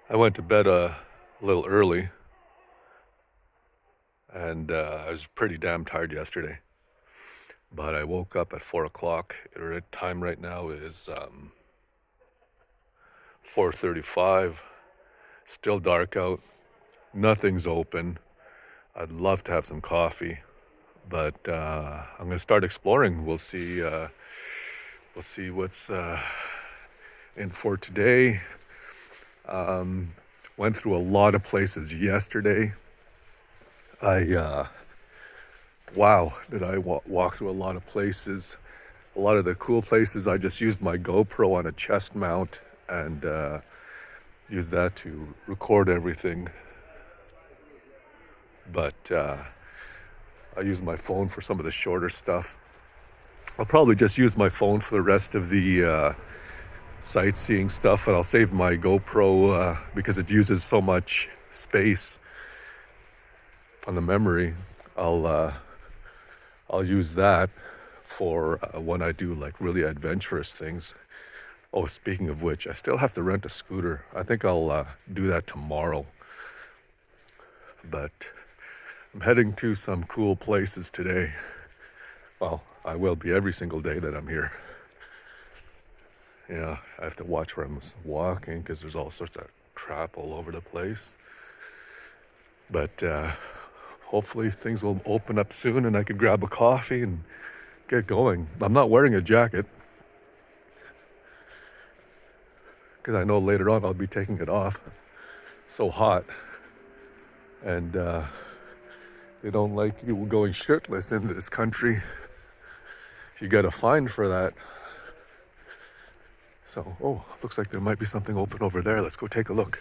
I went to bed a little early, and I was pretty damn tired yesterday. But I woke up at 4 o'clock. Time right now is 4:35. Still dark out. Nothing's open. I'd love to have some coffee, but I'm gonna start exploring. We'll see what's in for today. Went through a lot of places yesterday. I Wow, did I walk through a lot of places. A lot of the cool places, I just used my GoPro on a chest mount and used that to record everything. But I used my phone for some of the shorter stuff. I'll probably just use my phone for the rest of the sightseeing stuff, and I'll save my GoPro because it uses so much space on the memory. I'll use that for when I do like really adventurous things. Oh, speaking of which, I still have to rent a scooter. I think I'll do that tomorrow. But I'm heading to some cool places today. Well, I will be every single day that I'm here. Yeah, I have to watch where I'm walking because there's all sorts of crap all over the place. But hopefully things will open up soon and I can grab a coffee and get going. I'm not wearing a jacket because I know later on I'll be taking it off. So hot. And they don't like you going shirtless in this country. You get a fine for that. So, oh, looks like there might be something open over there. Let's go take a look.